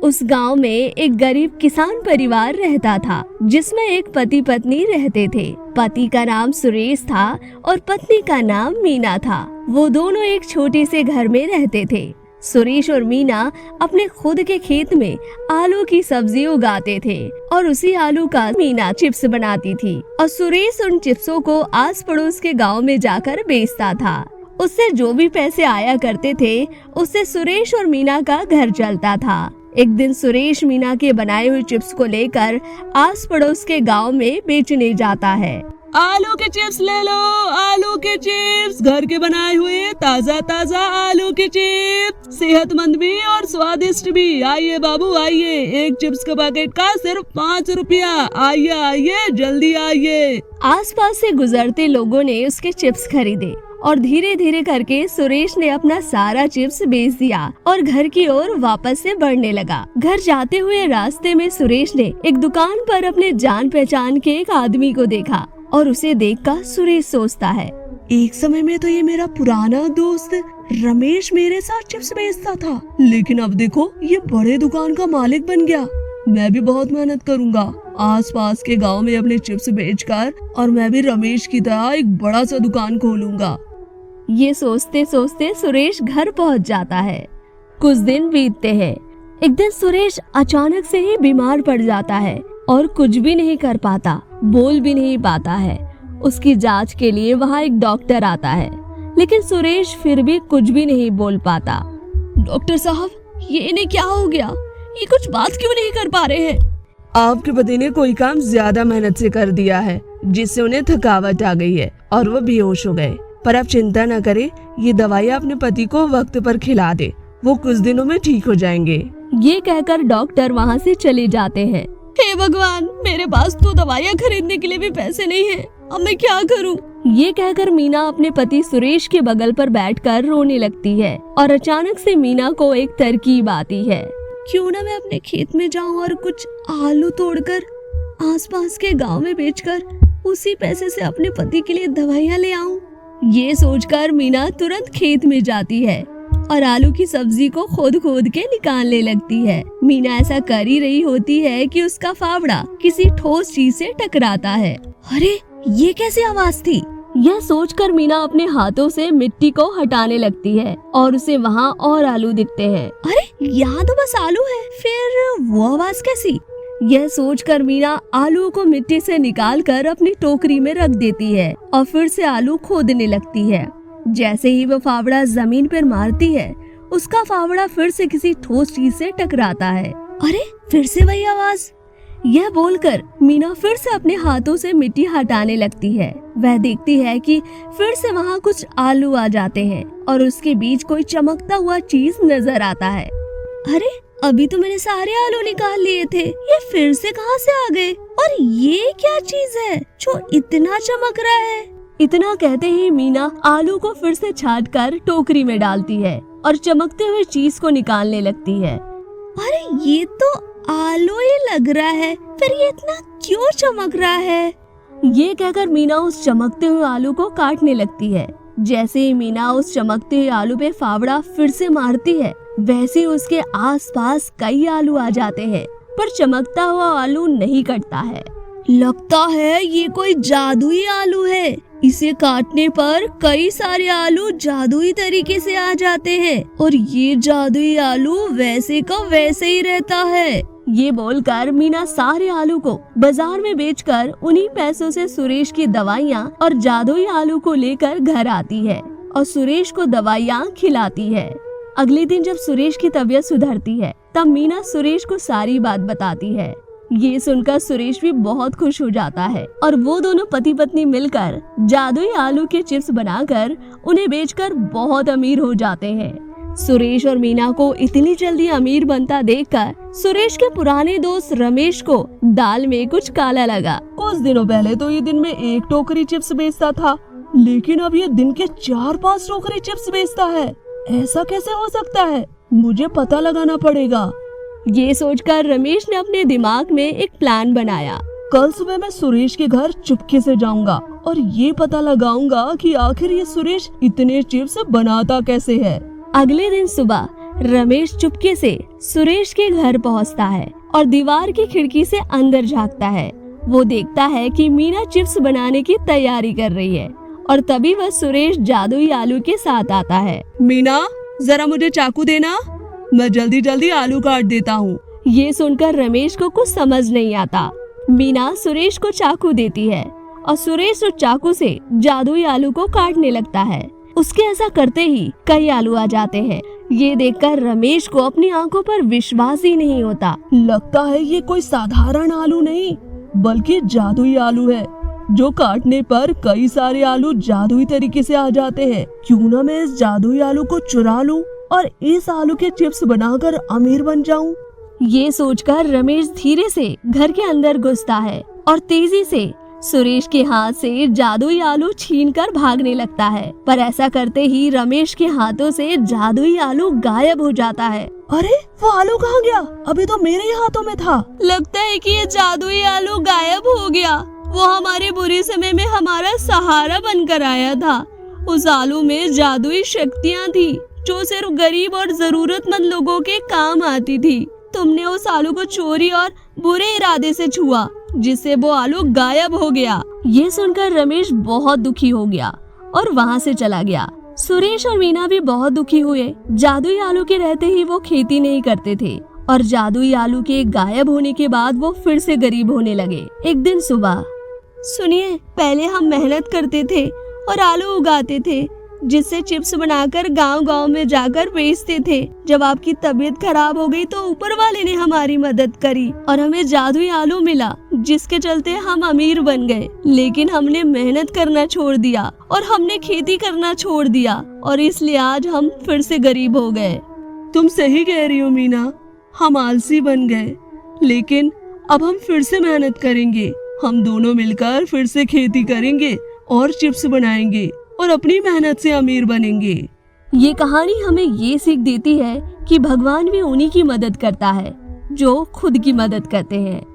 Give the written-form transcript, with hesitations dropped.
उस गांव में एक गरीब किसान परिवार रहता था, जिसमें एक पति पत्नी रहते थे। पति का नाम सुरेश था और पत्नी का नाम मीना था। वो दोनों एक छोटे से घर में रहते थे। सुरेश और मीना अपने खुद के खेत में आलू की सब्जी उगाते थे और उसी आलू का मीना चिप्स बनाती थी और सुरेश उन चिप्सों को आस पड़ोस के गांव में जाकर बेचता था। उससे जो भी पैसे आया करते थे, उससे सुरेश और मीना का घर चलता था। एक दिन सुरेश मीना के बनाए हुए चिप्स को लेकर आस पड़ोस के गांव में बेचने जाता है। आलू के चिप्स ले लो, आलू के चिप्स, घर के बनाए हुए ताजा ताजा आलू के चिप्स, सेहतमंद भी और स्वादिष्ट भी। आइए बाबू आइए, एक चिप्स के पैकेट का सिर्फ 5 रुपया। आइए आइए जल्दी आइए। आसपास से गुजरते लोगों ने उसके चिप्स खरीदे और धीरे धीरे करके सुरेश ने अपना सारा चिप्स बेच दिया और घर की ओर वापस से बढ़ने लगा। घर जाते हुए रास्ते में सुरेश ने एक दुकान पर अपने जान पहचान के एक आदमी को देखा और उसे देखकर सुरेश सोचता है, एक समय में तो ये मेरा पुराना दोस्त रमेश मेरे साथ चिप्स बेचता था, लेकिन अब देखो ये बड़े दुकान का मालिक बन गया। मैं भी बहुत मेहनत करूंगा आसपास के गांव में अपने चिप्स बेचकर, और मैं भी रमेश की तरह एक बड़ा सा दुकान खोलूंगा। ये सोचते सोचते सुरेश घर पहुंच जाता है। कुछ दिन बीतते हैं। एक दिन सुरेश अचानक से ही बीमार पड़ जाता है और कुछ भी नहीं कर पाता, बोल भी नहीं पाता है। उसकी जांच के लिए वहाँ एक डॉक्टर आता है, लेकिन सुरेश फिर भी कुछ भी नहीं बोल पाता। डॉक्टर साहब, ये इन्हें क्या हो गया? ये कुछ बात क्यों नहीं कर पा रहे हैं? आपके पति ने कोई काम ज्यादा मेहनत से कर दिया है, जिससे उन्हें थकावट आ गई है और वो बेहोश हो गए। पर आप चिंता न करें, ये दवाइयाँ अपने पति को वक्त पर खिला दे, वो कुछ दिनों में ठीक हो जाएंगे। ये कहकर डॉक्टर वहाँ से चले जाते हैं। हे भगवान, मेरे पास तो दवाइयाँ खरीदने के लिए भी पैसे नहीं है, अब मैं क्या करूँ? ये कहकर मीना अपने पति सुरेश के बगल पर बैठकर रोने लगती है और अचानक से मीना को एक तरकीब आती है। क्यों ना मैं अपने खेत में जाऊँ और कुछ आलू तोड़कर आसपास के गांव में बेचकर उसी पैसे से अपने पति के लिए दवाइयाँ ले आऊँ। ये सोचकर मीना तुरंत खेत में जाती है और आलू की सब्जी को खोद खोद के निकालने लगती है। मीना ऐसा कर ही रही होती है कि उसका फावड़ा किसी ठोस चीज से टकराता है। अरे, ये कैसी आवाज थी? यह सोचकर मीना अपने हाथों से मिट्टी को हटाने लगती है और उसे वहाँ और आलू दिखते हैं। अरे, यहाँ तो बस आलू है, फिर वो आवाज कैसी? यह सोचकर मीना आलू को मिट्टी से निकालकर अपनी टोकरी में रख देती है और फिर से आलू खोदने लगती है। जैसे ही वो फावड़ा जमीन पर मारती है, उसका फावड़ा फिर से किसी ठोस चीज से टकराता है। अरे, फिर से वही आवाज। यह बोलकर मीना फिर से अपने हाथों से मिट्टी हटाने लगती है। वह देखती है कि फिर से वहाँ कुछ आलू आ जाते हैं और उसके बीच कोई चमकता हुआ चीज नजर आता है। अरे, अभी तो मैंने सारे आलू निकाल लिए थे, ये फिर से कहाँ से आ गए? और ये क्या चीज है जो इतना चमक रहा है? इतना कहते ही मीना आलू को फिर से छांटकर टोकरी में डालती है और चमकते हुए चीज को निकालने लगती है। अरे, ये तो आलू ही लग रहा है, फिर ये इतना क्यों चमक रहा है? ये कहकर मीना उस चमकते हुए आलू को काटने लगती है। जैसे ही मीना उस चमकते हुए आलू पे फावड़ा फिर से मारती है, वैसे ही उसके आसपास कई आलू आ जाते हैं, पर चमकता हुआ आलू नहीं कटता है। लगता है ये कोई जादुई आलू है। इसे काटने पर कई सारे आलू जादुई तरीके से आ जाते हैं और ये जादुई आलू वैसे का वैसे ही रहता है। ये बोलकर मीना सारे आलू को बाजार में बेचकर उन्हीं पैसों से सुरेश की दवाइयाँ और जादुई आलू को लेकर घर आती है और सुरेश को दवाइयाँ खिलाती है। अगले दिन जब सुरेश की तबीयत सुधरती है, तब मीना सुरेश को सारी बात बताती है। ये सुनकर सुरेश भी बहुत खुश हो जाता है और वो दोनों पति पत्नी मिलकर जादुई आलू के चिप्स बनाकर उन्हें बेचकर बहुत अमीर हो जाते हैं। सुरेश और मीना को इतनी जल्दी अमीर बनता देखकर सुरेश के पुराने दोस्त रमेश को दाल में कुछ काला लगा। कुछ दिनों पहले तो ये दिन में 1 टोकरी चिप्स बेचता था, लेकिन अब ये दिन के 4-5 टोकरी चिप्स बेचता है। ऐसा कैसे हो सकता है? मुझे पता लगाना पड़ेगा। ये सोचकर रमेश ने अपने दिमाग में एक प्लान बनाया। कल सुबह मैं सुरेश के घर चुपके से जाऊंगा और ये पता लगाऊंगा कि आखिर ये सुरेश इतने चिप्स बनाता कैसे है। अगले दिन सुबह रमेश चुपके से सुरेश के घर पहुंचता है और दीवार की खिड़की से अंदर झांकता है। वो देखता है कि मीना चिप्स बनाने की तैयारी कर रही है और तभी वह सुरेश जादुई आलू के साथ आता है। मीना, जरा मुझे चाकू देना, मैं जल्दी जल्दी आलू काट देता हूँ। ये सुनकर रमेश को कुछ समझ नहीं आता। मीना सुरेश को चाकू देती है और सुरेश उस चाकू से जादुई आलू को काटने लगता है। उसके ऐसा करते ही कई आलू आ जाते हैं। ये देखकर रमेश को अपनी आंखों पर विश्वास ही नहीं होता। लगता है ये कोई साधारण आलू नहीं बल्कि जादुई आलू है, जो काटने पर कई सारे आलू जादुई तरीके से आ जाते हैं। क्यों ना मैं इस जादुई आलू को चुरा लूं और इस आलू के चिप्स बनाकर अमीर बन जाऊं। ये सोचकर रमेश धीरे से घर के अंदर घुसता है और तेजी से सुरेश के हाथ से जादुई आलू छीनकर भागने लगता है। पर ऐसा करते ही रमेश के हाथों से जादुई आलू गायब हो जाता है। अरे वो आलू कहाँ गया? अभी तो मेरे ही हाथों में था। लगता है कि ये जादुई आलू गायब हो गया। वो हमारे बुरे समय में हमारा सहारा बनकर आया था। उस आलू में जादुई शक्तियाँ थी जो सिर्फ गरीब और जरूरतमंद लोगों के काम आती थी। तुमने उस आलू को चोरी और बुरे इरादे से छुआ, जिससे वो आलू गायब हो गया। ये सुनकर रमेश बहुत दुखी हो गया और वहाँ से चला गया। सुरेश और मीना भी बहुत दुखी हुए। जादुई आलू के रहते ही वो खेती नहीं करते थे और जादुई आलू के गायब होने के बाद वो फिर से गरीब होने लगे। एक दिन सुबह, सुनिए, पहले हम मेहनत करते थे और आलू उगाते थे, जिससे चिप्स बनाकर गांव-गांव में जाकर बेचते थे। जब आपकी तबीयत खराब हो गई तो ऊपर वाले ने हमारी मदद करी और हमें जादुई आलू मिला, जिसके चलते हम अमीर बन गए। लेकिन हमने मेहनत करना छोड़ दिया और हमने खेती करना छोड़ दिया और इसलिए आज हम फिर से गरीब हो गए। तुम सही कह रही हो मीना, हम आलसी बन गए, लेकिन अब हम फिर से मेहनत करेंगे। हम दोनों मिलकर फिर से खेती करेंगे और चिप्स बनाएंगे और अपनी मेहनत से अमीर बनेंगे। ये कहानी हमें ये सीख देती है कि भगवान भी उन्हीं की मदद करता है जो खुद की मदद करते हैं।